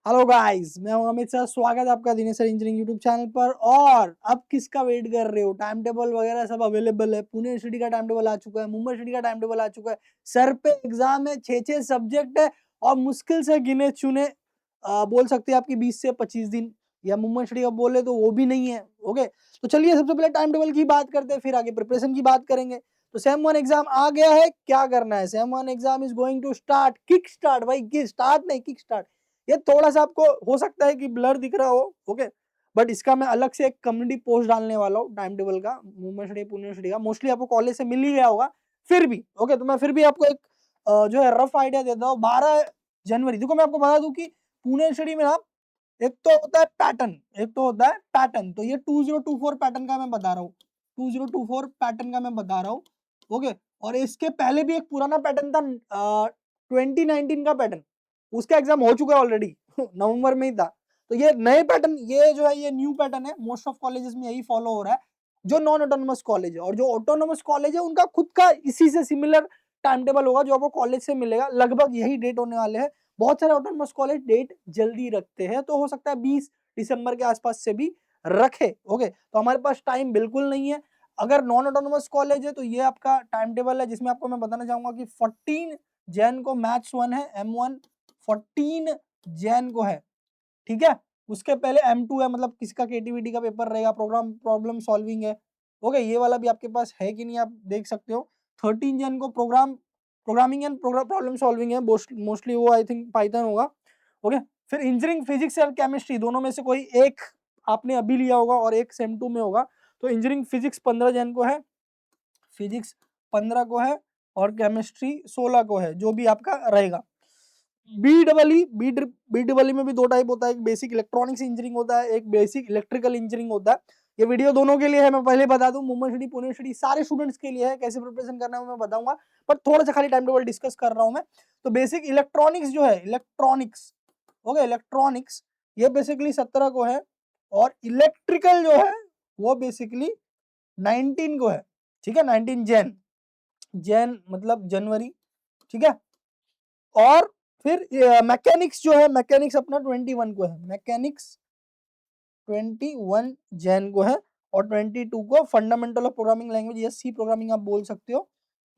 Hello guys, मैं हूं Amit sir. स्वागत है आपका Dinesh sir engineering YouTube channel पर। और अब किसका वेट कर रहे हो? टाइम टेबल वगैरह सब अवेलेबल है। पुणे यूनिवर्सिटी का टाइम टेबल आ चुका है, मुंबई यूनिवर्सिटी का टाइम टेबल आ चुका है। सर पे एग्जाम है, 6 सब्जेक्ट है और मुश्किल से गिने चुने बोल सकते हैं आपकी 20 से 25 दिन, या मुंबई यूनिवर्सिटी का बोले तो वो भी नहीं है। ओके, तो चलिए सबसे पहले टाइम टेबल की बात करते हैं, फिर आगे प्रिपरेशन की बात करेंगे। तो सेम 1 एग्जाम आ गया है, क्या करना है? Same 1 exam is going to start. Kick start भाई, किक स्टार्ट नहीं, किक स्टार्ट। ये थोड़ा सा आपको हो सकता है कि ब्लर दिख रहा हो, ओके, बट इसका मैं अलग से एक कम्युनिटी पोस्ट डालने वाला हूँ टाइम टेबल का, मुंबई यूनिवर्सिटी पुणे यूनिवर्सिटी का। मोस्टली आपको कॉलेज से मिल ही गया होगा फिर भी, ओके, तो मैं फिर भी आपको एक जो है रफ आइडिया देता हूँ। 12 जनवरी, देखो मैं आपको बता दूं कि पुणे यूनिवर्सिटी में ना एक तो होता है पैटर्न, एक तो होता है पैटर्न। तो ये 2024 पैटर्न का मैं बता रहा हूँ, 2024 पैटर्न का मैं बता रहा हूँ, ओके। और इसके पहले भी एक पुराना पैटर्न था, 2019 का पैटर्न, उसका एग्जाम हो चुका है ऑलरेडी नवंबर में ही था। तो ये नए पैटर्न, ये जो है ये न्यू पैटर्न है। मोस्ट ऑफ कॉलेजेस में यही फॉलो हो रहा है, जो नॉन ऑटोनोमस कॉलेज है। और जो ऑटोनोमस कॉलेज है उनका खुद का इसी से सिमिलर टाइम टेबल होगा, जो आपको कॉलेज से मिलेगा। लगभग यही डेट होने वाले हैं। बहुत सारे ऑटोनोमस कॉलेज डेट जल्दी रखते हैं, तो हो सकता है 20 दिसंबर के आसपास से भी रखे, ओके। तो हमारे पास टाइम बिल्कुल नहीं है। अगर नॉन ऑटोनोमस कॉलेज है तो ये आपका टाइम टेबल है, जिसमें आपको मैं बताना चाहूंगा कि 14 जैन को मैथ्स 1 है, M1 14 जैन को है, ठीक है। उसके पहले M2 है, मतलब किसका KTVT का पेपर रहेगा, प्रोग्राम प्रॉब्लम सॉल्विंग है, ओके। ये वाला भी आपके पास है कि नहीं आप देख सकते हो। 13 जन को प्रोग्रामिंग एंड प्रॉब्लम सॉल्विंग है, मोस्टली वो आई थिंक पाइथन होगा, ओके। फिर इंजीनियरिंग फिजिक्स और केमिस्ट्री, दोनों में से कोई एक आपने अभी लिया होगा और एक सेम 2 में होगा। तो इंजीनियरिंग फिजिक्स 15 जन को है, फिजिक्स 15 को है, और केमिस्ट्री 16 को है, जो भी आपका रहेगा। बी डबल ई में भी 2 टाइप होता है, एक बेसिक इलेक्ट्रॉनिक्स इंजीनियरिंग होता है, एक बेसिक इलेक्ट्रिकल इंजीनियरिंग होता है। ये वीडियो दोनों के लिए है, मैं पहले बता दूं। मुंबई यूनिवर्सिटी पुणे यूनिवर्सिटी सारे स्टूडेंट्स के लिए है, कैसे प्रिपरेशन करना है मैं बताऊंगा, पर थोड़ा सा खाली टाइम टेबल डिस्कस कर रहा हूं मैं। तो बेसिक इलेक्ट्रॉनिक्स जो है, इलेक्ट्रॉनिक्स, ओके, इलेक्ट्रॉनिक्स ये बेसिकली 17 को है, और इलेक्ट्रिकल जो है वो बेसिकली 19 को है, ठीक है। 19 जैन, जैन मतलब जनवरी, ठीक है। और फिर मैकेनिक्स जो है, मैकेनिक्स अपना 21 को है, मैकेनिक्स 21 जैन को है, और 22 को फंडामेंटल ऑफ प्रोग्रामिंग लैंग्वेज या सी प्रोग्रामिंग आप बोल सकते हो,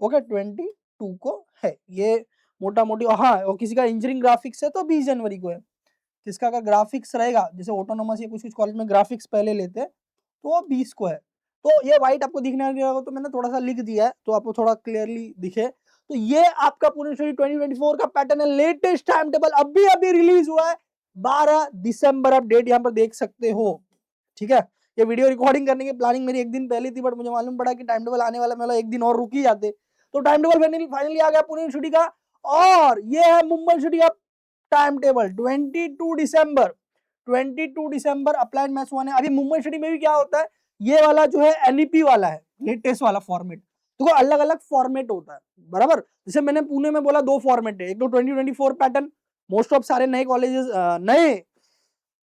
ओके, 22 को है ये मोटा मोटी। हाँ, और किसी का इंजीनियरिंग ग्राफिक्स है तो 20 जनवरी को है। किसका अगर ग्राफिक्स रहेगा, जैसे ऑटोनोमस या कुछ कुछ कॉलेज में ग्राफिक्स पहले लेते हैं, तो वो 20 को है। तो ये व्हाइट आपको दिखने लग होगा, तो मैंने थोड़ा सा लिख दिया है तो आपको थोड़ा क्लियरली दिखे। तो ये आपका पुणे यूनिवर्सिटी 2024 का पैटर्न है। लेटेस्ट टाइम टेबल अभी अभी रिलीज हुआ है, 12 दिसंबर, आप डेट यहाँ पर देख सकते हो, ठीक है। ये वीडियो रिकॉर्डिंग करने की प्लानिंग मेरी एक दिन पहले थी, बट मुझे मालूम पड़ा कि टाइम टेबल आने वाला, मतलब एक दिन और रुक ही जाते। तो टाइम टेबल फाइनली आ गया पुणे यूनिवर्सिटी का। और ये है मुंबई यूनिवर्सिटी का टाइम टेबल 22 दिसंबर, 22 दिसंबर अप्लाइड मैथ्स 1 है। अभी मुंबई यूनिवर्सिटी में भी क्या होता है, ये वाला जो है NEP वाला है, लेटेस्ट वाला फॉर्मेट। तो अलग अलग फॉर्मेट होता है, बराबर। जैसे मैंने पुणे में बोला 2 फॉर्मेट है, एक तो 2024 पैटर्न, मोस्ट ऑफ सारे नए कॉलेजेस नए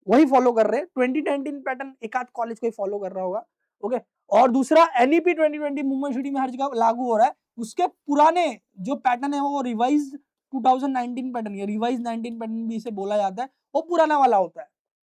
वही फॉलो कर रहे हैं। 2019 पैटर्न एक आध कॉलेज कोई फॉलो कर रहा होगा, ओके। और दूसरा NEP 2020 मुंबई यूनिवर्सिटी में हर जगह लागू हो रहा है। उसके पुराने जो पैटर्न है वो रिवाइज 2019 पैटर्न, या रिवाइज 19 पैटर्न भी इसे बोला जाता है, वो पुराना वाला होता है।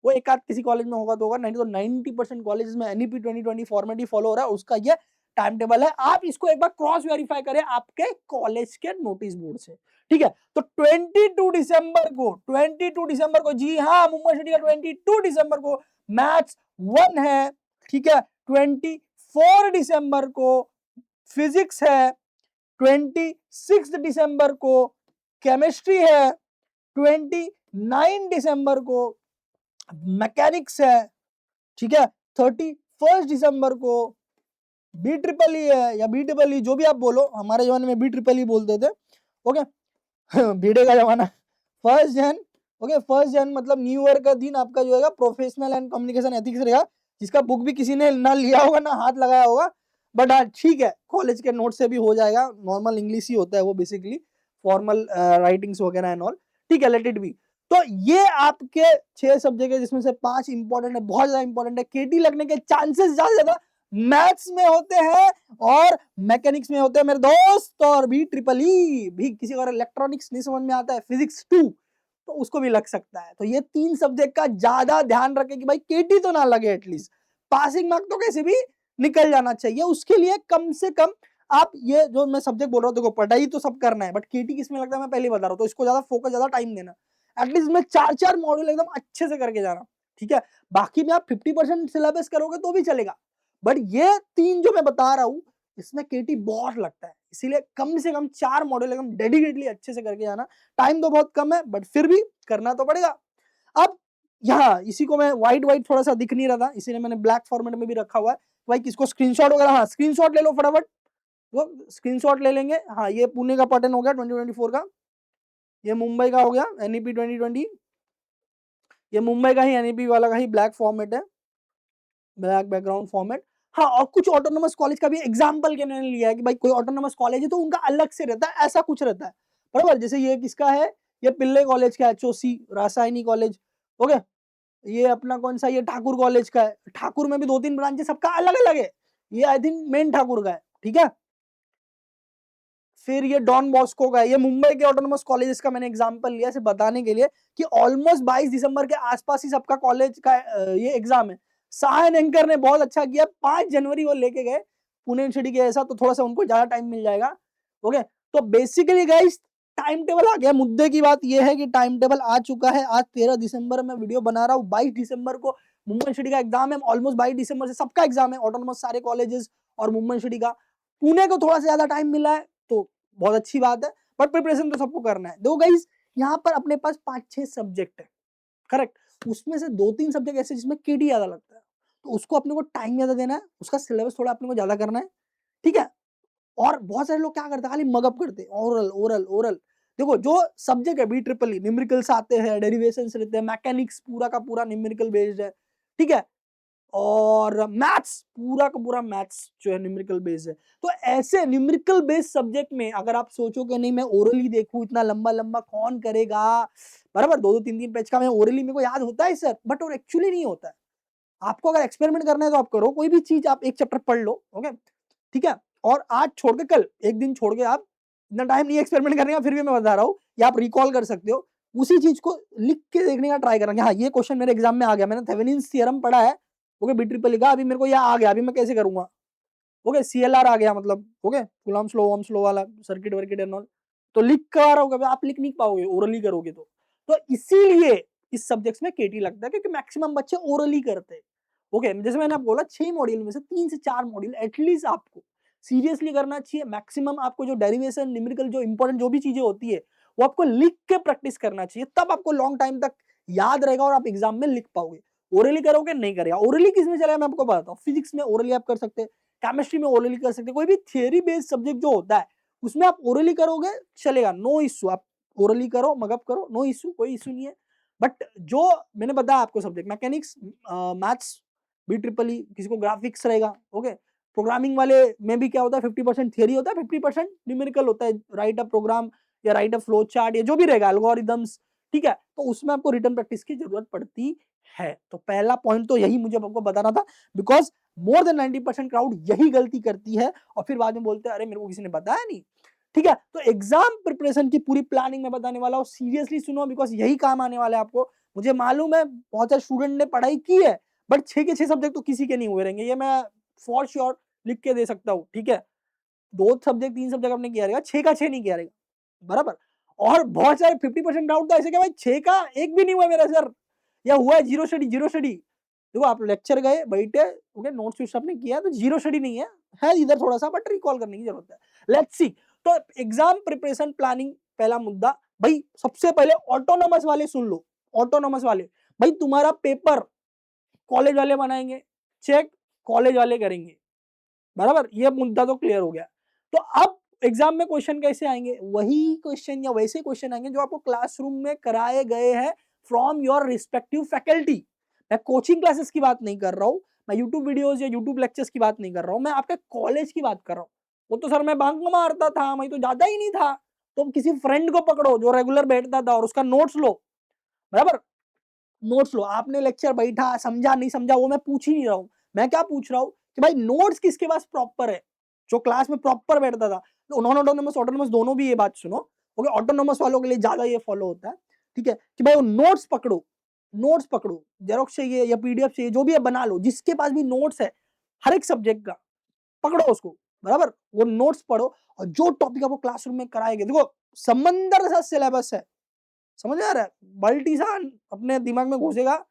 वो एक आध किसी कॉलेज में होगा तो होगा, नहीं तो 90% कॉलेज में NEP 2020 फॉर्मेट ही फॉलो हो रहा है, उसका ये टाइम टेबल है। आप इसको एक बार क्रॉस वेरीफाई करें आपके कॉलेज के नोटिस बोर्ड से, ठीक है। तो 22 दिसंबर को, 22 दिसंबर को, जी हाँ, मुंबई सिटी का 22 दिसंबर को मैथ्स 1 है, ठीक है। 24 दिसंबर को फिजिक्स है, 26 दिसंबर को केमिस्ट्री है, 29 दिसंबर को मैकेनिक्स है, ठीक है। 31 दिसंबर को BEEE है, या BEE, जो भी आप बोलो, हमारे जमाने में BEEE बोलते थे, ओके। भिड़े का जमाना। 1 जन, ओके, 1 जन मतलब न्यू ईयर का दिन आपका जो है प्रोफेशनल एंड कम्युनिकेशन एथिक्स रहेगा, जिसका बुक भी किसी ने ना लिया होगा ना हाथ लगाया होगा, बट हाँ ठीक है, कॉलेज के नोट से भी हो जाएगा। नॉर्मल इंग्लिश ही होता है वो, बेसिकली फॉर्मल राइटिंग्स वगैरह एंड ऑल, ठीक है, लेट इट बी। तो ये आपके 6 सब्जेक्ट है, जिसमें से 5 इंपॉर्टेंट है, बहुत ज्यादा इंपॉर्टेंट है। KT लगने के चांसेस ज्यादा मैथ्स में होते हैं और मैकेनिक्स में होते हैं मेरे दोस्त। और BEEE भी किसी और इलेक्ट्रॉनिक्स नहीं समझ में आता है, फिजिक्स 2 तो उसको भी लग सकता है। तो ये 3 सब्जेक्ट का ज्यादा ध्यान रखें कि भाई केटी तो ना लगे, एटलीस्ट पासिंग मार्क तो कैसे भी निकल जाना चाहिए। उसके लिए कम से कम आप ये जो मैं सब्जेक्ट बोल रहा हूँ, देखो पढ़ाई तो सब करना है, बट केटी किसमें लगता है मैं पहले बता रहा हूँ, तो इसको ज्यादा फोकस, ज्यादा टाइम देना, एटलीस्ट में 4-4 मॉड्यूल एकदम अच्छे से करके जाना, ठीक है। बाकी में आप 50% सिलेबस करोगे तो भी चलेगा, बट ये 3 जो मैं बता रहा हूँ इसमें केटी बहुत लगता है, इसीलिए कम से कम 4 मॉड्यूल एकदम डेडिकेटली अच्छे से करके जाना। टाइम तो बहुत कम है बट फिर भी करना तो पड़ेगा। अब यहाँ इसी को मैं व्हाइट थोड़ा सा दिख नहीं रहा था, इसीलिए मैंने ब्लैक फॉर्मेट में भी रखा हुआ है। भाई किसको स्क्रीनशॉट वगैरह, हाँ स्क्रीनशॉट ले लो फटाफट, वो स्क्रीनशॉट ले लेंगे। हाँ ये पुणे का पैटर्न हो गया 2024 का, ये मुंबई का हो गया एनईपी 2020, ये मुंबई का ही एनईपी वाला का ही ब्लैक फॉर्मेट है, ब्लैक बैकग्राउंड फॉर्मेट। हाँ और कुछ ऑटोनोमस कॉलेज का भी एग्जांपल के मैंने लिया है कि भाई कोई ऑटोनोमस कॉलेज है तो उनका अलग से रहता है, ऐसा कुछ रहता है, बराबर। जैसे ये किसका है, ये पिल्ले कॉलेज का, एचओसी रासायनी कॉलेज, ओके। ये अपना कौन सा, ये ठाकुर कॉलेज का है, ठाकुर में भी 2-3 ब्रांच है, सबका अलग अलग है, ये आई थिंक मेन ठाकुर का है, ठीक है। फिर ये डॉन बॉस्को का है, ये मुंबई के ऑटोनोमस कॉलेजेस का मैंने एग्जांपल लिया इसे बताने के लिए कि ऑलमोस्ट 22 दिसंबर के आसपास ही सबका कॉलेज का ये एग्जाम है। सायन एंकर ने बहुत अच्छा किया, 5 जनवरी वो लेके गए पुणे यूनिवर्सिटी के, ऐसा तो थोड़ा सा उनको ज्यादा टाइम मिल जाएगा, ओके। तो बेसिकली गाइस टाइम टेबल आ गया, मुद्दे की बात ये है कि टाइम टेबल आ चुका है। आज 13 दिसंबर में वीडियो बना रहा हूँ, 22 दिसंबर को मुंबई यूनिवर्सिटी का एग्जाम है, ऑलमोस्ट 22 दिसंबर से सबका एग्जाम है, ऑटोनोमस सारे कॉलेजेस और मुंबई यूनिवर्सिटी का। पुणे को थोड़ा सा ज्यादा टाइम मिला है तो बहुत अच्छी बात है, बट प्रिपरेशन तो सबको करना है। देखो गाइस यहाँ पर अपने पास 5-6 सब्जेक्ट है, करेक्ट, उसमें से 2-3 सब्जेक्ट ऐसे जिसमें केटी ज्यादा लगता है, तो उसको अपने को टाइम ज्यादा देना है, उसका सिलेबस थोड़ा अपने को ज्यादा करना है, ठीक है। और बहुत सारे लोग क्या करते हैं, खाली मगअप करते हैं, ओरल ओरल ओरल। देखो जो सब्जेक्ट है बी ट्रिपल ई, न्यूमेरिकल्स आते हैं, डेरिवेशंस रहते हैं, मैकेनिक्स पूरा का पूरा न्यूमेरिकल बेस्ड है, ठीक है। और मैथ्स पूरा का पूरा मैथ्स जो है न्यूमेरिकल बेस है। तो ऐसे न्यूमेरिकल बेस्ड सब्जेक्ट में अगर आप सोचो कि नहीं मैं ओरली देखूं, इतना लंबा लंबा कौन करेगा, बराबर 2-2 3-3 पेज का मैं ओरली मेरे को याद होता है सर, बट और एक्चुअली नहीं होता है। आपको अगर एक्सपेरिमेंट करना है तो आप करो, कोई भी चीज आप एक चैप्टर पढ़ लो, ओके, ठीक है। और आज छोड़ के कल, एक दिन छोड़ के, आप इतना टाइम नहीं एक्सपेरिमेंट करने का, फिर भी मैं बता रहा हूँ, या आप रिकॉल कर सकते हो, उसी चीज को लिख के देखने का ट्राई करेंगे। हाँ ये क्वेश्चन मेरे एग्जाम में आ गया, मैंने थेवेनिन्स थ्योरम पढ़ा है, ओके, बी ट्रिपल का, अभी मेरे को यह आ गया, अभी मैं कैसे करूंगा, ओके, सीएलआर आ गया, मतलब okay, coulomb slow Ohm's law वाला सर्किट वर्किट एंड ऑल, तो लिख कर रहा होगा, आप लिख नहीं पाओगे ओरली करोगे तो इसीलिए इस सब्जेक्ट्स में केटी लगता है, क्योंकि मैक्सिमम बच्चे ओरली करते हैं, ओके। जैसे मैंने आपको बोला 6 मॉड्यूल में से 3 से 4 मॉड्यूल एटलीस्ट आपको सीरियसली करना चाहिए। मैक्सिमम आपको जो डेरिवेशन न्यूमेरिकल जो इंपॉर्टेंट जो भी चीजें होती है वो आपको लिख के प्रैक्टिस करना चाहिए, तब आपको लॉन्ग टाइम तक याद रहेगा और आप एग्जाम में लिख पाओगे। ओरली करोगे नहीं करेगा। ओरली किस में चलेगा मैं आपको बताता हूँ, फिजिक्स में ओरली आप कर सकते हैं, केमिस्ट्री में ओरली कर सकते हैं, कोई भी थियरी बेस्ड सब्जेक्ट जो होता है उसमें आप ओरली करोगे चलेगा, नो इश्यू, आप ओरली करो, मगअप करो, नो इश्यू, कोई इश्यू नहीं है। बट जो मैंने बताया आपको subject mechanics, maths, B triple E, किसी को ग्राफिक्स रहेगा, ओके। प्रोग्रामिंग वाले में भी क्या होता है, 50% थियरी होता है, 50% न्यूमेरिकल होता है, राइट अ प्रोग्राम या राइट अ फ्लो चार्ट या जो भी रहेगा, एल्गोरिदम्स, ठीक है। तो उसमें आपको रिटन प्रैक्टिस की जरूरत पड़ती है। तो पहला पॉइंट तो यही मुझे आपको बताना था, बिकॉज मोर देन 90% क्राउड यही गलती करती है और फिर बाद में बोलते हैं अरे मेरे को किसी ने बताया नहीं, ठीक है। तो एग्जाम प्रिपरेशन की पूरी प्लानिंग में बताने वाला हूँ, सीरियसली सुनो, बिकॉज यही काम आने वाला है आपको। मुझे मालूम है बहुत सारे स्टूडेंट ने पढ़ाई की है, बट 6 के 6 सब्जेक्ट तो किसी के नहीं हुए रहेंगे, ये मैं फॉर श्योर लिख के दे सकता हूँ, ठीक है। 2 सब्जेक्ट 3 सब्जेक्ट आपने किया रहेगा, 6 का 6 नहीं किया रहेगा, बराबर। और बहुत सारे 50% डाउट था ऐसे कि भाई 6 का एक भी नहीं हुआ मेरा सर, या हुआ है जीरो स्टडी, जीरो स्टडी। देखो आप लेक्चर गए बैठे, ओके, नोट्स व्यूट्स आपने किया, तो जीरो स्टडी नहीं है इधर थोड़ा सा, बट रिकॉल करने की जरूरत है। Let's see. तो एग्जाम प्रिपरेशन प्लानिंग पहला मुद्दा, भाई सबसे पहले ऑटोनोमस वाले सुन लो, ऑटोनोमस वाले, भाई तुम्हारा पेपर कॉलेज वाले बनाएंगे, चेक, कॉलेज वाले करेंगे, बराबर, ये मुद्दा तो क्लियर हो गया। तो अब एग्जाम में क्वेश्चन कैसे आएंगे, वही क्वेश्चन या वैसे क्वेश्चन आएंगे जो आपको क्लासरूम में कराए गए हैं फ्रॉम योर रिस्पेक्टिव फैकल्टी। मैं कोचिंग क्लासेस की बात नहीं कर रहा हूँ, मैं यूट्यूब वीडियोस या यूट्यूब लेक्चर्स की बात नहीं कर रहा हूँ, मैं आपके कॉलेज की बात कर रहा हूँ। वो तो सर मैं बंक मारता था, मैं तो जाता ही नहीं था, तो किसी फ्रेंड को पकड़ो जो रेगुलर बैठता था और उसका नोट्स लो, बराबर, नोट्स लो। आपने लेक्चर बैठा, समझा नहीं समझा वो मैं पूछ ही नहीं रहा हूँ, मैं क्या पूछ रहा हूँ कि भाई नोट्स किसके पास प्रॉपर है, जो क्लास में प्रॉपर बैठता था। तो नॉन ऑटोनोमस ऑटोनोमस दोनों भी ये बात सुनो, ओके, ऑटोनोमस वालों के लिए ज्यादा ये फॉलो होता है, ठीक है, कि भाई वो नोट्स पकड़ो, जेरोक्स चाहिए या पीडीएफ चाहिए, जो भी है बना लो, जिसके पास भी नोट्स है हर एक सब्जेक्ट का, पकड़ो उसको, बराबर, वो नोट्स पढ़ो, और जो टॉपिक आपको क्लासरूम में कराएंगे, देखो समंदर सा सिलेबस है, समझ में आ रहा है, बाल्टी सा अपने दिमाग में घुसेगा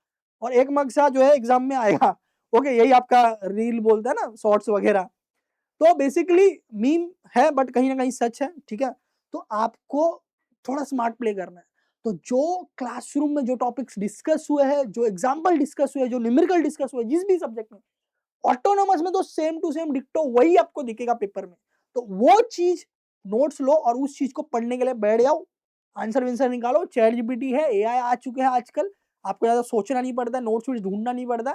और एक मग सा जो है एग्जाम में आएगा। ओके, यही आपका रील बोलता है ना, शॉर्ट्स वगैरह। तो बेसिकली मीम है बट कहीं ना कहीं सच है, ठीक है। तो आपको थोड़ा स्मार्ट प्ले करना है। तो जो क्लासरूम में जो टॉपिक्स डिस्कस हुए हैं, जो एग्जाम्पल डिस्कस हुए, जो न्यूमेरिकल डिस्कस हुए जिस भी सब्जेक्ट में, ऑटोनोमस में तो सेम टू सेम डिक्टो वही आपको दिखेगा पेपर में। तो वो चीज नोट्स लो और उस चीज को पढ़ने के लिए बैठ जाओ, आंसर विंसर निकालो, चैट जीपीटी है, एआई आ चुके हैं आजकल, आपको ज्यादा सोचना नहीं पड़ता, नोट्स वोट्स ढूंढना नहीं पड़ता,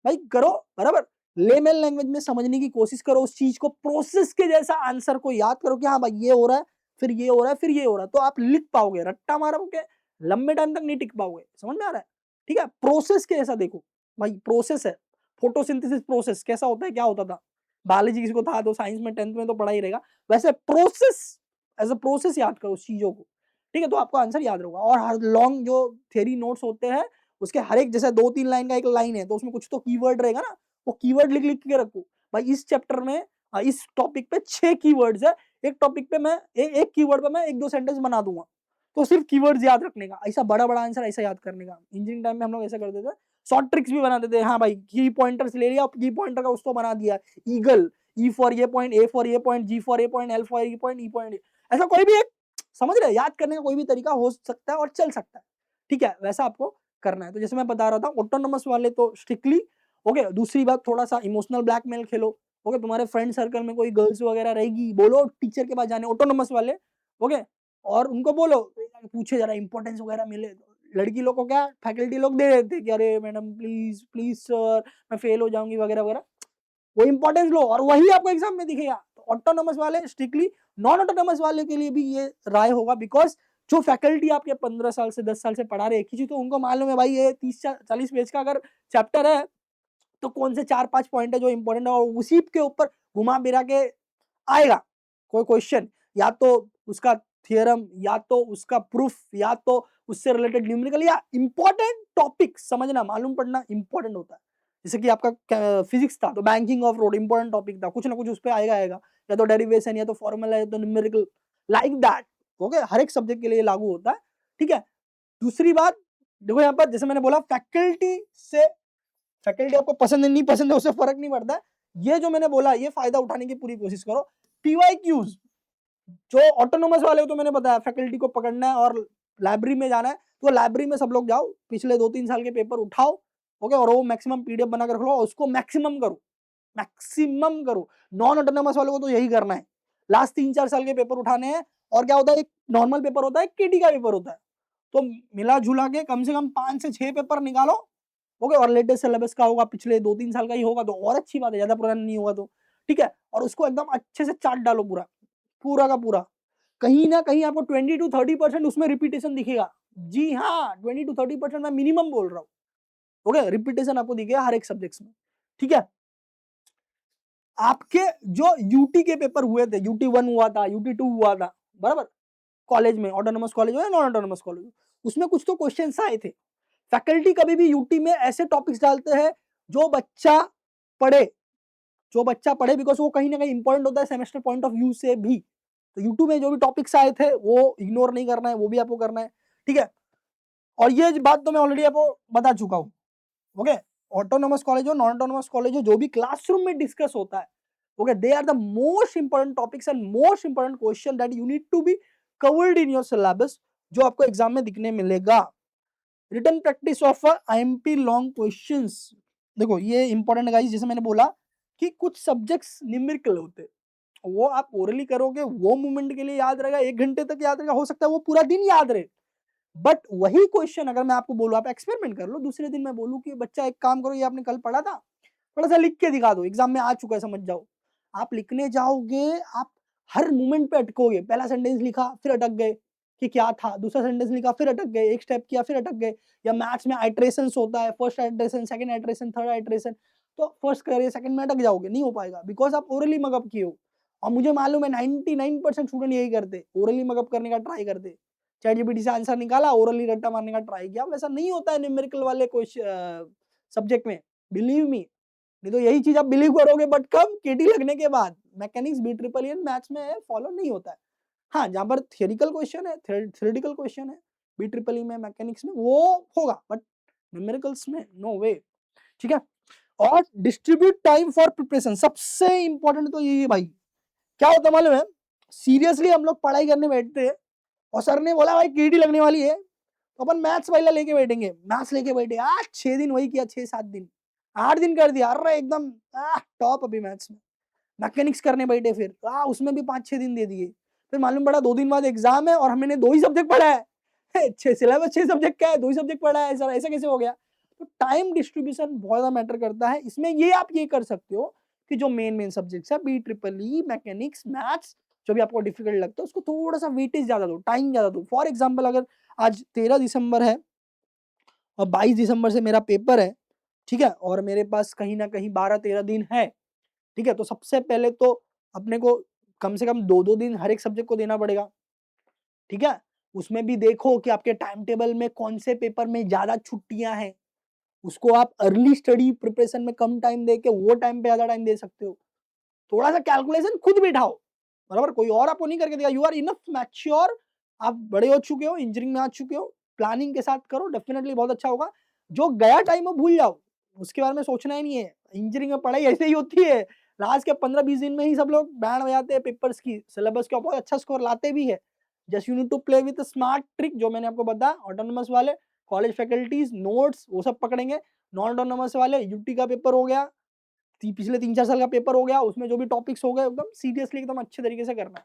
भाई करो, बराबर। लेमन लैंग्वेज में समझने की कोशिश करो, उस चीज को प्रोसेस के जैसा आंसर को याद करो कि हाँ भाई ये हो रहा है, फिर ये हो रहा है, फिर ये हो रहा है, तो आप लिख पाओगे। रट्टा मारोगे लंबे टाइम तक नहीं टिक पाओगे, समझ में आ रहा है, ठीक है। प्रोसेस के जैसा देखो, भाई प्रोसेस है, फोटोसिंथेसिस प्रोसेस कैसा होता है, क्या होता था, बायोलॉजी किसी को था तो साइंस में 10th में तो पढ़ा ही रहेगा, वैसे प्रोसेस एज अ प्रोसेस याद करो उस चीजों को, ठीक है, तो आपको आंसर याद रहेगा। और हर लॉन्ग जो थ्योरी नोट्स होते हैं उसके हर एक, जैसे 2-3 लाइन का एक लाइन है तो उसमें कुछ तो कीवर्ड रहेगा ना, वो कीवर्ड लिख लिख के रखो, भाई इस चैप्टर में इस टॉपिक पे 6 कीवर्ड्स है, एक टॉपिक पे मैं एक कीवर्ड पे मैं 1-2 सेंटेंस बना दूंगा, तो सिर्फ कीवर्ड्स याद रखने का, ऐसा बड़ा बड़ा आंसर ऐसा याद करने का। इंजीनियरिंग टाइम में हम लोग ऐसा करते थे, शॉर्ट ट्रिक्स भी बनाते थे, हाँ भाई की पॉइंटर्स ले लिया, की पॉइंटर का उसको बना दिया, ईगल, ई फॉर ये पॉइंट, ए फॉर ये point, G for a point, L for a point, E point, ऐसा कोई भी एक, समझ रहे, याद करने का कोई भी तरीका हो सकता है और चल सकता है, ठीक है, वैसा आपको करना है। तो जैसे मैं बता रहा था, ऑटोनोमस वाले तो स्ट्रिक्टली, ओके। दूसरी बात, थोड़ा सा इमोशनल ब्लैकमेल खेलो, ओके, तुम्हारे फ्रेंड सर्कल में कोई गर्ल्स वगैरह रहेगी, बोलो टीचर के पास जाने, ऑटोनोमस वाले, ओके, और उनको बोलो पूछे जरा इंपॉर्टेंस वगैरह मिले, लड़की लोग को क्या फैकल्टी लोग दे देते कि अरे मैडम प्लीज प्लीज सर मैं फेल हो जाऊंगी वगैरह वगैरह, वो इंपॉर्टेंस लो और वही आपको एग्जाम में दिखेगा। तो ऑटोनोमस वाले स्ट्रिक्टली, नॉन ऑटोनोमस वाले के लिए भी ये राय होगा, बिकॉज जो फैकल्टी आपके 15 साल से 10 साल से पढ़ा रहे हैं, तो उनको मालूम है भाई ये 30-40 पेज का अगर चैप्टर है तो कौन से 4-5 पॉइंट है जो इंपॉर्टेंट है, और उसी के ऊपर घुमा फिरा के आएगा कोई क्वेश्चन, या तो उसका थियरम, या तो उसका प्रूफ, या तो उससे रिलेटेड न्यूमेरिकल, या इंपॉर्टेंट टॉपिक समझना मालूम पड़ना इंपॉर्टेंट होता है। जैसे कि आपका फिजिक्स था तो banking of road important topic था, कुछ ना कुछ उस पर आएगा, या तो डेरिवेशन, या तो फॉर्मूला, या तो न्यूमेरिकल, लाइक दैट, ओके, हर एक सब्जेक्ट के लिए लागू होता है, ठीक है। दूसरी बात देखो, यहाँ पर जैसे मैंने बोला, फैकल्टी आपको पसंद है नहीं पसंद है उससे फर्क नहीं पड़ता है, ये जो मैंने बोला ये फायदा उठाने की पूरी कोशिश करो। पीवाईक्यूज जो ऑटोनोमस वाले हो, तो मैंने बताया फैकल्टी को पकड़ना है और लाइब्रेरी में जाना है, तो लाइब्रेरी में सब लोग जाओ, पिछले 2-3 साल के पेपर उठाओ, ओके, और वो मैक्सिमम पीडीएफ बनाकर रख लो, उसको मैक्सिमम करो। नॉन ऑटोनोमस वालों को तो यही करना है, लास्ट 3-4 साल के पेपर उठाने हैं। और क्या होता है, एक नॉर्मल पेपर होता है, केटी का पेपर होता है, तो मिला जुला के कम से कम 5 से 6 पेपर निकालो, ओके, और लेटेस्ट सिलेबस का होगा, पिछले 2-3 साल का ही होगा तो और अच्छी बात है, ज्यादा पुराना नहीं होगा तो, ठीक है। और उसको एकदम अच्छे से चाट डालो, पूरा पूरा का पूरा, कहीं ना कहीं आपको 20-30% उसमें रिपीटेशन दिखेगा, जी हाँ, 20-30% मैं मिनिमम बोल रहा हूँ, ओके, रिपीटेशन आपको दिखेगा हर एक सब्जेक्ट्स में, ठीक है। आपके जो यूटी के पेपर हुए थे, यूटी 1 हुआ था, यूटी 2 हुआ था, बराबर, कॉलेज में, ऑटोनोमस कॉलेज हो या नॉन ऑटोनोमस कॉलेज हो, उसमें कुछ तो क्वेश्चंस आए थे। फैकल्टी कभी भी यूटी में ऐसे टॉपिक्स डालते हैं जो बच्चा पढ़े, बिकॉज वो कहीं ना कहीं इंपॉर्टेंट होता है सेमेस्टर पॉइंट ऑफ व्यू से भी। तो यूट्यूब में जो भी टॉपिक्स आए थे वो इग्नोर नहीं करना है, वो भी आपको करना है, ठीक है। और ये बात तो मैं ऑलरेडी आपको बता चुका हूँ, ओके। ऑटोनोमस कॉलेज हो, नॉन ऑटोनोमस कॉलेज हो, जो भी क्लासरूम में डिस्कस होता है, okay, they are the most important topics and most important question that you need to be covered in your syllabus, जो आपको एग्जाम में दिखने मिलेगा। Written practice of IMP long questions, देखो ये इंपॉर्टेंट गाइस, जैसे मैंने बोला कि कुछ सब्जेक्ट्स न्यूमेरिकल होते, वो आप ओरली करोगे वो मोमेंट के लिए याद रहेगा, 1 घंटे तक याद रहेगा, हो सकता है वो पूरा दिन याद रहे। बट वही क्वेश्चन अगर मैं आपको बोलूं, आप एक्सपेरिमेंट कर लो, दूसरे दिन मैं बोलूं कि बच्चा एक काम करो, ये आपने कल पढ़ा था, थोड़ा सा लिख के दिखा दो, एग्जाम में आ चुका है, समझ जाओ, आप लिखने जाओगे, आप हर मोमेंट पे अटकोगे, पहला सेंटेंस लिखा फिर अटक गए कि क्या था, दूसरा सेंटेंस लिखा फिर अटक गए, एक स्टेप किया फिर अटक गए। या मैथ्स में आइट्रेशंस होता है, first iteration, second iteration, third iteration, तो फर्स्ट करिए, सेकंड में अटक जाओगे, नहीं हो पाएगा, बिकॉज आप ओरली मगअप किए हो। और मुझे मालूम है 99% स्टूडेंट यही करते, ओरली मगअप करने का ट्राई करते, ChatGPT से आंसर निकाला, ओरली रट्टा मारने का ट्राई किया, वैसा नहीं होता है न्यूमेरिकल वाले क्वेश्चन सब्जेक्ट में, बिलीव मी। नहीं तो यही चीज आप बिलीव करोगे, बट कब, केटी लगने के बाद। मैकेनिक्स, BEEE एंड मैथ्स में फॉलो नहीं होता है। हाँ, जहां पर थियोरिकल क्वेश्चन है, थ्योरेटिकल क्वेश्चन है BEEE में, मैकेनिक्स में, वो होगा, बट न्यूमेरिकल्स में नो वे। ठीक है। और डिस्ट्रीब्यूट टाइम फॉर प्रिपरेशन, सबसे इंपॉर्टेंट तो ये भाई। क्या होता है मालूम है, सीरियसली हम लोग पढ़ाई करने बैठते हैं और सर ने बोला भाई केटी लगने वाली है, तो अपन मैथ्स पहले लेके बैठेंगे, मैथ्स लेके बैठे, आज 6 दिन वही किया, 6-7 दिन, 8 दिन कर दिया, अरे एकदम टॉप अभी मैथ्स में। मैकेनिक्स करने बैठे, फिर उसमें भी 5-6 दिन दे दिए, फिर मालूम पड़ा 2 दिन बाद एग्जाम है और हमने 2 ही सब्जेक्ट पढ़ा है, 6 सिलेबस 6 सब्जेक्ट का है, 2 ही सब्जेक्ट पढ़ा है, सर ऐसा कैसे हो गया। तो टाइम डिस्ट्रीब्यूशन बहुत ज्यादा मैटर करता है इसमें। ये आप ये कर सकते हो कि जो मेन सब्जेक्ट्स है BEEE, मैकेनिक्स, मैथ्स, जो भी आपको डिफिकल्ट लगता है उसको थोड़ा सा वेटेज ज्यादा दो, टाइम ज्यादा दो। फॉर एग्जाम्पल, अगर आज 13 दिसंबर है और 22 दिसंबर से मेरा पेपर है, ठीक है, और मेरे पास कहीं ना कहीं 12-13 दिन है, ठीक है, तो सबसे पहले तो अपने को कम से कम 2-2 दिन हर एक सब्जेक्ट को देना पड़ेगा। ठीक है, उसमें भी देखो कि आपके टाइम टेबल में कौन से पेपर में ज्यादा छुट्टियां हैं, उसको आप अर्ली स्टडी प्रिपरेशन में कम टाइम दे के वो टाइम पे ज्यादा टाइम दे सकते हो। थोड़ा सा कैलकुलेशन खुद बिठाओ, बराबर, कोई और आपको नहीं करके देगा। यू आर इनफ मैच्योर, आप बड़े हो चुके हो, इंजीनियरिंग में आ चुके हो, प्लानिंग के साथ करो, डेफिनेटली बहुत अच्छा होगा। जो गया टाइम वो भूल जाओ, उसके बारे में सोचना ही नहीं है। इंजीनियरिंग में पढ़ाई ऐसे ही होती है, लास्ट के 15-20 दिन में ही सब लोग बैंड बजाते हैं पेपर्स की, सिलेबस के बहुत अच्छा स्कोर लाते भी है। Just you need to play with smart trick, जो मैंने आपको बताया। ऑटोनोमस वाले कॉलेज फैकल्टीज नोट्स वो सब पकड़ेंगे, नॉन ऑटोनोमस वाले यूटी का पेपर हो गया, पिछले 3-4 साल का पेपर हो गया, उसमें जो भी टॉपिक्स हो गए एकदम सीरियसली, एकदम अच्छे तरीके से करना है।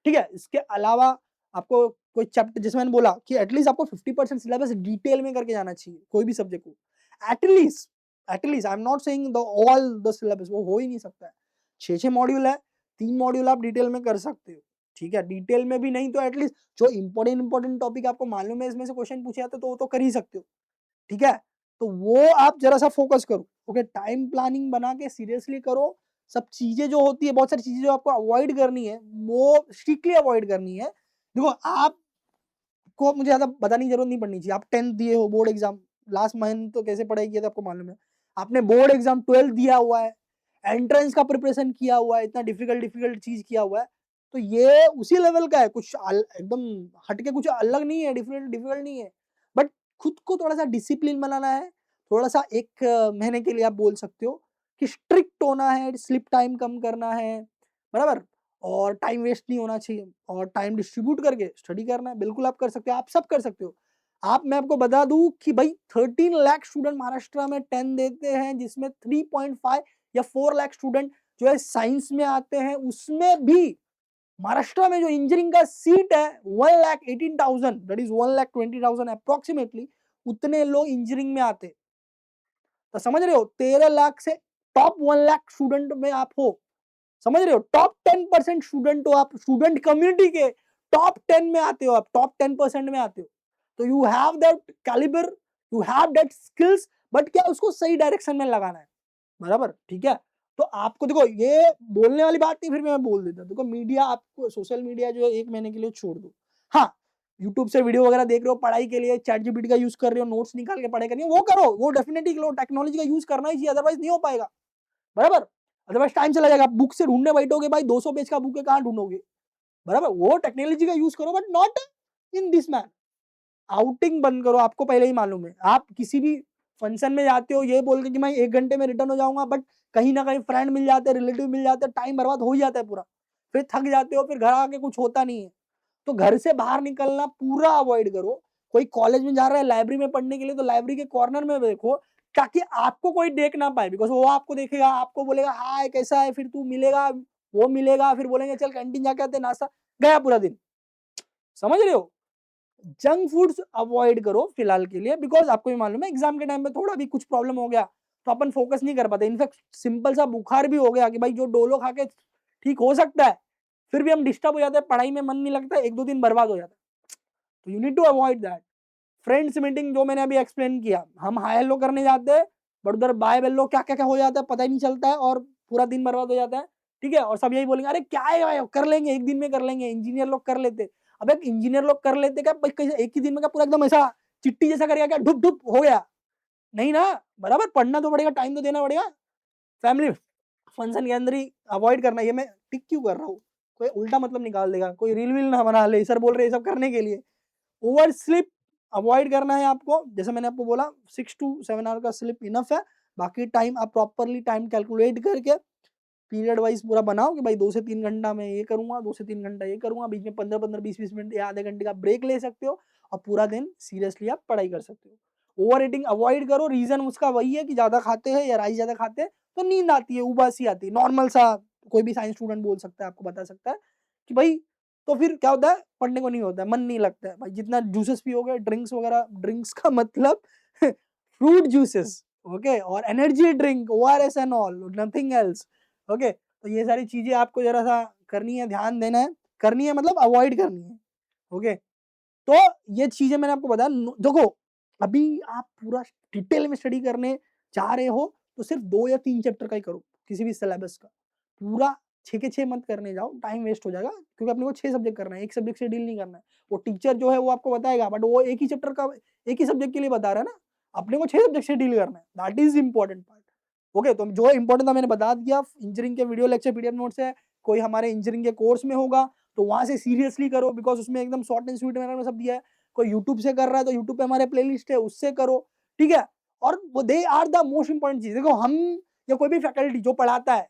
ठीक है, इसके अलावा आपको कोई चैप्टर, जैसे मैंने बोला कि एटलीस्ट आपको 50% सिलेबस डिटेल में करके जाना चाहिए कोई भी सब्जेक्ट को, at least. I am not saying the all the syllabus, वो हो ही नहीं सकता है। 6-6 मॉड्यूल है, 3 मॉड्यूल आप डिटेल में कर सकते हो। ठीक है, डिटेल में भी नहीं तो एटलीस्ट जो इंपॉर्टेंट टॉपिक आपको मालूम है इसमें से क्वेश्चन पूछे जाते तो वो तो कर ही सकते हो। ठीक है, तो वो आप जरा सा फोकस करो। ओके, टाइम प्लानिंग बना के सीरियसली करो। सब चीजें जो होती है, बहुत सारी चीजें जो आपको अवॉइड करनी है वो स्ट्रिक्टली अवॉइड करनी है। देखो, आपको मुझे ज्यादा बताने की जरूरत नहीं पड़नी चाहिए। आप 10th दिए हो, बोर्ड एग्जाम लास्ट मंथ तो कैसे पढ़ाई किया था आपको मालूम है। आपने बोर्ड एग्जाम 12th दिया हुआ है, एंट्रेंस का प्रिपरेशन किया हुआ है, इतना डिफिकल्ट चीज किया हुआ है, तो ये उसी लेवल का है, कुछ एकदम हटके कुछ अलग नहीं है, डिफिकल्ट नहीं है। बट खुद को थोड़ा सा डिसिप्लिन बनाना है, थोड़ा सा 1 महीने के लिए आप बोल सकते हो कि स्ट्रिक्ट होना है, स्लिप टाइम कम करना है, बराबर, और टाइम वेस्ट नहीं होना चाहिए, और टाइम डिस्ट्रीब्यूट करके स्टडी करना है। बिल्कुल आप कर सकते हो, आप सब कर सकते हो। मैं आपको बता दूं कि भाई 13 लाख स्टूडेंट महाराष्ट्र में 10 देते हैं, जिसमें 3.5 या 4 लाख स्टूडेंट जो है साइंस में आते हैं। उसमें भी महाराष्ट्र में जो इंजीनियरिंग का सीट है 1,18,000, दैट इज 1,20,000 अप्रोक्सीमेटली, उतने लोग इंजीनियरिंग में आते। तो समझ रहे हो, 13 लाख से टॉप 1 लाख स्टूडेंट में आप हो, समझ रहे हो, टॉप 10% स्टूडेंट हो आप, स्टूडेंट कम्युनिटी के टॉप 10 में आते हो आप, टॉप 10% में आते हो। तो you have that calibre, you have that skills, but क्या उसको सही डायरेक्शन में लगाना है, बराबर। ठीक है, तो आपको देखो, ये बोलने वाली बात नहीं, फिर मैं बोल देता हूं। देखो, मीडिया आपको, सोशल मीडिया जो है 1 महीने के लिए छोड़ दो। हाँ, यूट्यूब से वीडियो वगैरह देख रहे हो पढ़ाई के लिए, ChatGPT का यूज कर रहे हो, नोट्स निकाल के पढ़ाई करनी है, वो करो, वो डेफिनेटली लो, टेक्नोलॉजी का यूज करना ही चाहिए, अदरवाइज नहीं हो पाएगा, बराबर। अदरवाइज टाइम चला जाएगा, बुक से ढूंढने बैठोगे भाई, 200 पेज का बुक है, कहां ढूंढोगे, बराबर। वो टेक्नोलॉजी का यूज करो, but not in this man. Outing बंद करो, आपको पहले ही मालूम है। आप किसी भी फंक्शन में जाते हो ये बोल के कि मैं 1 घंटे में रिटर्न हो जाऊंगा, बट कहीं ना कहीं फ्रेंड मिल जाते हैं, रिलेटिव मिल जाते हैं, टाइम बर्बाद हो ही जाता है पूरा, फिर थक जाते हो, फिर घर आके कुछ होता नहीं है। तो घर से बाहर निकलना पूरा अवॉइड करो। कोई कॉलेज में जा रहा है लाइब्रेरी में पढ़ने के लिए, तो लाइब्रेरी के कॉर्नर में देखो, ताकि आपको कोई देख ना पाए, बिकॉज वो आपको देखेगा, आपको बोलेगा हाय कैसा है, फिर तू मिलेगा, वो मिलेगा, फिर बोलेंगे चल कैंटीन जाके आते, नाश्ता, गया पूरा दिन। समझ रहे हो, जंक फूड्स अवॉइड करो फिलहाल के लिए, बिकॉज आपको भी मालूम है एग्जाम के टाइम पे थोड़ा भी कुछ प्रॉब्लम हो गया तो अपन फोकस नहीं कर पाते। इनफैक्ट सिंपल सा बुखार भी हो गया कि भाई जो डोलो खा के ठीक हो सकता है, फिर भी हम डिस्टर्ब हो जाते हैं, पढ़ाई में मन नहीं लगता, 1-2 दिन बर्बाद हो जाता है। तो you need to avoid that. Friends meeting जो मैंने अभी एक्सप्लेन किया, हम हाई हेलो करने जाते हैं, बट उधर बाय बेलो क्या क्या क्या हो जाता है पता ही नहीं चलता है, और पूरा दिन बर्बाद हो जाता है। ठीक है, और सब यही बोलेंगे अरे क्या है भाई, कर लेंगे 1 दिन में कर लेंगे, इंजीनियर लोग कर लेते। अब एक इंजीनियर लोग कर लेते क्या भाई, एक ही दिन में क्या पूरा एकदम ऐसा चिट्टी जैसा करेगा क्या, ढुप ढुप हो गया? नहीं ना, बराबर पढ़ना तो पड़ेगा, टाइम तो देना पड़ेगा। फैमिली फंक्शन के अंदर ही अवॉइड करना। ये मैं टिक क्यों कर रहा हूँ, कोई उल्टा मतलब निकाल देगा, कोई रील वील ना बना ले, सर बोल रहे ये सब करने के लिए। ओवर स्लिप अवॉइड करना है आपको, जैसे मैंने आपको बोला 6 to 7 आवर का स्लिप इनफ है। बाकी टाइम आप प्रॉपरली टाइम कैलकुलेट करके पीरियड वाइज पूरा बनाओ कि भाई 2 से 3 घंटा मैं ये करूंगा, 2 से 3 घंटा ये करूंगा, बीच में 15-15, 20-20 मिनट या आधे घंटे का ब्रेक ले सकते हो, और पूरा दिन सीरियसली आप पढ़ाई कर सकते हो। ओवर ईटिंग अवॉइड करो, रीजन उसका वही है कि ज्यादा खाते हैं या राइस ज्यादा खाते हैं तो नींद आती है, उबासी आती है, नॉर्मल सा कोई भी साइंस स्टूडेंट बोल सकता है, आपको बता सकता है कि भाई तो फिर क्या होता है, पढ़ने को नहीं होता है, मन नहीं लगता है भाई। जितना जूसेस पियोगे, ड्रिंक्स वगैरह, ड्रिंक्स का मतलब फ्रूट जूसेस, ओके, और energy drink, ORS and all, nothing else, okay. तो ये सारी चीजें आपको जरा सा करनी है, ध्यान देना है, करनी है मतलब अवॉइड करनी है, ओके। तो ये चीजें मैंने आपको बताया। देखो अभी आप पूरा डिटेल में स्टडी करने चाह रहे हो तो सिर्फ 2 या 3 चैप्टर का ही करो, किसी भी सिलेबस का। पूरा 6 के 6 मत करने जाओ, टाइम वेस्ट हो जाएगा, क्योंकि अपने को 6 सब्जेक्ट करना है, एक सब्जेक्ट से डील नहीं करना है। वो टीचर जो है वो आपको बताएगा, बट वो एक ही चैप्टर का, एक ही सब्जेक्ट के लिए बता रहा है ना, अपने को 6 सब्जेक्ट से डील करना है, that is important part, okay. तो जो इंपॉर्टेंट था मैंने बता दिया। इंजीनियरिंग के वीडियो लेक्चर पीडीएफ नोट्स है, कोई हमारे इंजीनियरिंग के कोर्स में होगा तो वहां से सीरियसली करो, बिकॉज उसमें एकदम शॉर्ट एंड स्वीट में सब दिया है। कोई यूट्यूब से कर रहा है तो यूट्यूब पे हमारे प्लेलिस्ट है, उससे करो, ठीक है। और वो they are the most important चीज। देखो हम या कोई भी फैकल्टी जो पढ़ाता है,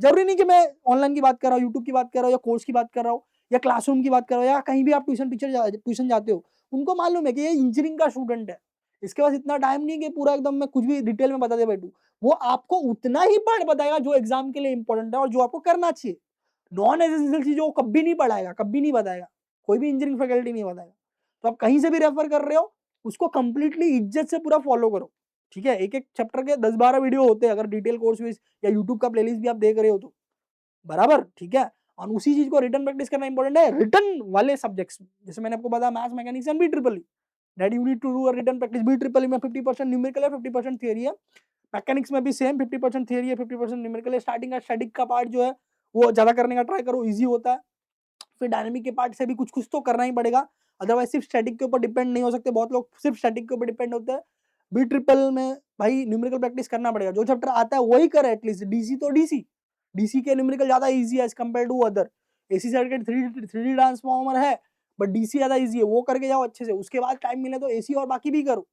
जरूरी नहीं कि मैं ऑनलाइन की बात कर रहा हूँ, यूट्यूब की बात कर रहा हूँ, या कोर्स की बात कर रहा हूँ, या क्लासरूम की बात कर रहा हूँ, या कहीं भी आप ट्यूशन जाते हो, उनको मालूम है कि ये इंजीनियरिंग का स्टूडेंट है, इसके पास इतना टाइम नहीं कि पूरा एकदम मैं कुछ भी डिटेल में बता दे बैठू। वो आपको उतना ही पढ़ बताएगा जो एग्जाम के लिए इंपॉर्टेंट है और जो आपको करना चाहिए। नॉन एसेंशियल चीजों को कभी नहीं पढ़ाएगा, कभी नहीं बताएगा, कोई भी इंजीनियरिंग फैकल्टी नहीं बताएगा। तो आप कहीं से भी रेफर कर रहे हो, उसको कंप्लीटली इज्जत से पूरा फॉलो करो, ठीक है। एक एक चैप्टर के 10-12 वीडियो होते हैं, अगर डिटेल कोर्स या यूट्यूब का प्लेलिस्ट भी आप देख रहे हो तो, बराबर, ठीक है। और उसी चीज को रिटर्न प्रैक्टिस करना इंपॉर्टेंट है, रिटर्न वाले सब्जेक्ट्स, जैसे मैंने आपको बताया maths, mechanics and B triple E, that you need to do a written practice. B triple E में 50% न्यूमेरिकल है, 50% थियरी है। मैकेनिक्स में भी सेम 50% थियरी है, 50% न्यूमेरिकल है। स्टार्टिंग का स्टैटिक का पार्ट जो है वो ज्यादा करने का ट्राई करो, इजी होता है। फिर डायनेमिक के पार्ट से भी कुछ कुछ तो करना ही पड़ेगा, अदरवाइज सिर्फ स्टैटिक के ऊपर डिपेंड नहीं हो सकते। बहुत लोग सिर्फ स्टैटिक के ऊपर डिपेंड होते हैं। बी ट्रिपल में भाई न्यूमेरिकल प्रैक्टिस करना पड़ेगा, जो चैप्टर आता है वही करे एटलीस्ट। डीसी तो डीसी, डीसी के न्यूमेरिकल ज्यादा इजी है as compare to other. AC circuit 3D transformer है, बट डीसी ज्यादा इजी है, वो करके जाओ अच्छे से। उसके बाद टाइम मिले तो एसी और बाकी भी करो,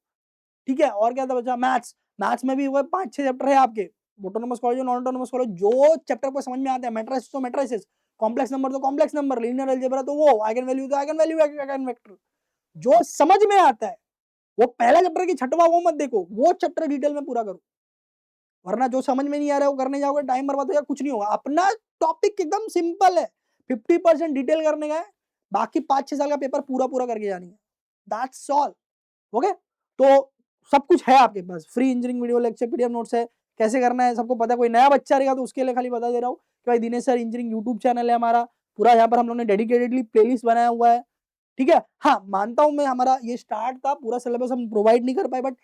ठीक है। और क्या था बचा, मैथ्स। मैथ्स में भी वो 5-6 चैप्टर है आपके, ऑटोनोमस कॉलेज और नॉन ऑटोनोमस कॉलेज, जो चैप्टर को समझ में आता है, मैट्रिसेस तो मैट्रिसेस, कॉम्प्लेक्स नंबर तो कॉम्प्लेक्स नंबर, लीनियर अलजेब्रा तो वो, आइगन वैल्यू तो आइगन वैल्यू, आइगन वेक्टर, जो समझ में आता है वो पहला चैप्टर की छठवां वो मत देखो, वो चैप्टर डिटेल में पूरा करो। वरना जो समझ में नहीं आ रहा है वो करने जाओगे, टाइम बर्बाद होगा, कुछ नहीं होगा। अपना टॉपिक एकदम सिंपल है, 50% डिटेल करने का है, बाकी 5-6 साल का पेपर पूरा पूरा करके जानी है, दैट्स ऑल, ओके। तो सब कुछ है आपके पास, free engineering video lecture PDF notes है, कैसे करना है सबको पता है। कोई नया बच्चा रहेगा तो उसके लिए खाली बता दे रहा हूँ कि भाई Dinesh sir engineering YouTube channel है हमारा पूरा, यहाँ पर हम लोगों ने डेडिकेटेडली प्लेलिस्ट बनाया हुआ है, ठीक है। हाँ मानता हूँ मैं, हमारा ये स्टार्ट था, पूरा सिलेबस हम प्रोवाइड नहीं कर पाए, बट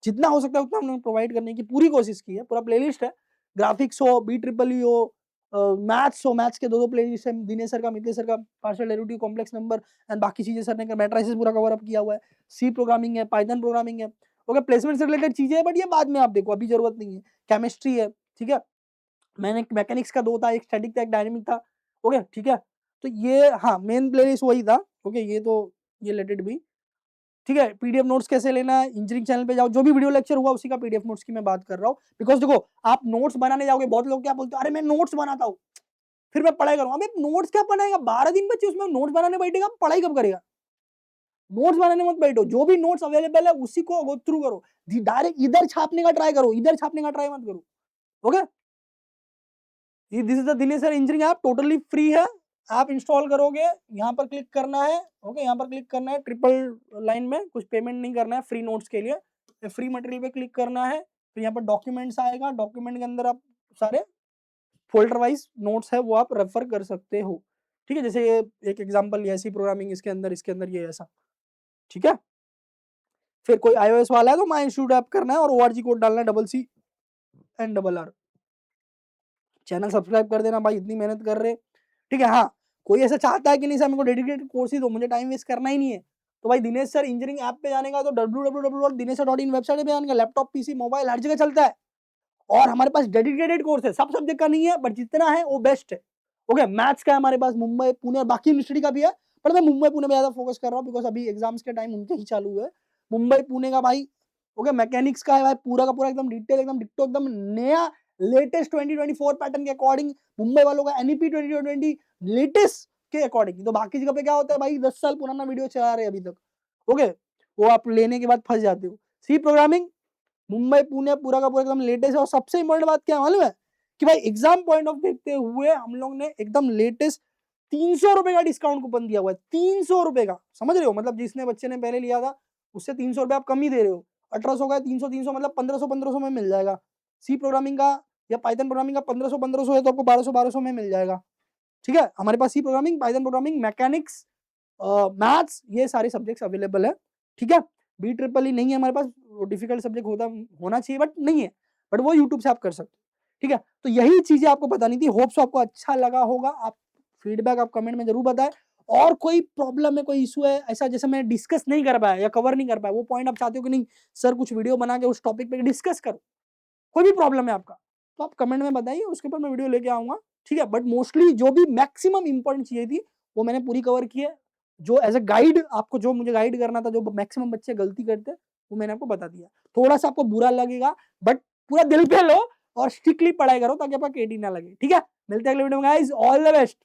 जितना हो सकता है उतना हमने प्रोवाइड करने की पूरी कोशिश की है। पूरा प्लेलिस्ट है, ग्राफिक्स हो, बी ट्रिपल ई हो, मैथ्स हो, मैथ्स के 2-2 प्लेलिस्ट है, दिनेश सर का, मिथिलेश सर का partial derivative, complex number and बाकी चीजें सर ने मैट्रिसेस पूरा कवर अप किया हुआ है। सी प्रोग्रामिंग है, पाइथन प्रोग्रामिंग है, ओके। प्लेसमेंट से रिलेटेड चीजें है, बट ये बाद में आप देखो, अभी जरूरत नहीं है। केमिस्ट्री है, ठीक है। मैंने मैकेनिक्स का 2 था, एक स्टैटिक था, एक डायनेमिक था, ओके, ठीक है। तो ये हाँ मेन प्लेलिस्ट वही था, ओके। ये तो ये लेटेड भी, ठीक है। पीडीएफ नोट्स कैसे लेना है, इंजीनियरिंग चैनल पे जाओ, जो भी वीडियो लेक्चर हुआ उसी का पीडीएफ नोट्स की मैं बात कर रहा हूँ। बिकॉज देखो आप नोट्स बनाने जाओगे, बहुत लोग क्या बोलते हैं, अरे मैं नोट्स बनाता हूँ फिर मैं पढ़ाई करूंगा। अबे नोट्स क्या बनाएगा, 12 दिन बच्चे उसमें नोट्स बनाने बैठेगा, पढ़ाई कब करेगा? नोट्स बनाने मत बैठो, जो भी नोट्स अवेलेबल है उसी को गो थ्रू करो। डायरेक्ट इधर छापने का ट्राई करो, इधर छापने का ट्राई मत करो, okay. This is the Dinesh sir engineering app, totally free है। आप इंस्टॉल करोगे, यहाँ पर क्लिक करना है, ओके, यहाँ पर क्लिक करना है, ट्रिपल लाइन में कुछ पेमेंट नहीं करना है फ्री नोट्स के लिए। फ्री मटेरियल पे क्लिक करना है, फिर यहाँ पर डॉक्यूमेंट्स आएगा, डॉक्यूमेंट के अंदर आप सारे फोल्डर वाइज नोट्स है वो आप रेफर कर सकते हो, ठीक है। जैसे ये एक एग्जांपल ये सी प्रोग्रामिंग, इसके अंदर ये ऐसा, ठीक है। फिर कोई iOS वाला है तो माई इंस्टीट्यूट ऐप करना है और ORG कोड डालना है, CCNRR। चैनल सब्सक्राइब कर देना भाई, इतनी मेहनत कर रहे, ठीक है। हाँ कोई ऐसा चाहता है कि नहीं सर मेरे को डेडिकेटेड कोर्स ही दो, मुझे टाइम वेस्ट करना ही नहीं है, तो भाई दिनेश सर इंजीनियरिंग ऐप पे जाने का तो www.dinesher.in वेबसाइट पे जाने का, लैपटॉप पीसी मोबाइल हर जगह चलता है, और हमारे पास डेडिकेटेड कोर्स है, सब सब्जेक्ट का नहीं है बट जितना है वो बेस्ट है। ओके, मैथ्स का है हमारे पास, मुंबई पुणे और बाकी यूनिवर्सिटी का भी है, पर मैं मुंबई पुणे पे ज्यादा फोकस कर रहा हूँ बिकॉज अभी एग्जाम्स के टाइम उनके ही चालू हुए। मुंबई पुणे का भाई, ओके, मैकेनिक्स का है भाई, पूरा का पूरा एकदम डिटेल, एकदम डिक्टो, एकदम नया लेटेस्ट 2024 पैटर्न के अकॉर्डिंग, मुंबई वालों का एनईपी 2020 लेटेस्ट के अकॉर्डिंग। तो बाकी जगह पे क्या होता है भाई, 10 साल पुराना वीडियो चला रहे हैं अभी तक, ओके, वो आप लेने के बाद फंस जाते हो। सी प्रोग्रामिंग मुंबई पुणे पूरा का पूरा एकदम लेटेस्ट है, और सबसे इंपॉर्टेंट बात क्या मालूम है कि भाई एग्जाम पॉइंट ऑफ देखते हुए हम लोग ने एकदम लेटेस्ट 300 रुपए का डिस्काउंट कूपन दिया हुआ है, 300 रुपए का, समझ रहे हो, मतलब जिसने बच्चे ने पहले लिया था उससे 300 रुपए आप कम ही दे रहे हो, 1800 का 300 मतलब 1500 में मिल जाएगा। सी प्रोग्रामिंग का या पाइथन प्रोग्रामिंग का 1500 है तो आपको 1200 में मिल जाएगा। ठीक है, हमारे पास C programming, Python programming, mechanics, maths, ये सारे सब्जेक्ट्स अवेलेबल है। ठीक है, बी ट्रिपल ई नहीं है हमारे पास, वो डिफिकल्ट सब्जेक्ट होना चाहिए बट नहीं है, बट वो यूट्यूब से आप कर सकते हो। ठीक है, तो यही चीजें आपको बतानी थी, होप्स आपको अच्छा लगा होगा, आप फीडबैक आप कमेंट में जरूर बताएं, और कोई प्रॉब्लम है, कोई इशू है ऐसा जैसे मैं डिस्कस नहीं कर पाया या कवर नहीं कर पाया, वो पॉइंट आप चाहते हो कि नहीं सर कुछ वीडियो बना के उस टॉपिक पे डिस्कस करो, कोई भी प्रॉब्लम है आपका तो आप कमेंट में बताइए, उसके ऊपर मैं वीडियो लेके आऊंगा। ठीक है, बट मोस्टली जो भी मैक्सिमम इंपॉर्टेंट चीजें थी वो मैंने पूरी कवर की है, जो एज अ गाइड आपको, जो मुझे गाइड करना था, जो मैक्सिमम बच्चे गलती करते वो मैंने आपको बता दिया। थोड़ा सा आपको बुरा लगेगा बट पूरा दिल पे लो और स्ट्रिक्टली पढ़ाई करो ताकि आपका केटी ना लगे। ठीक है, मिलते हैं अगले वीडियो में गाइस, ऑल द बेस्ट।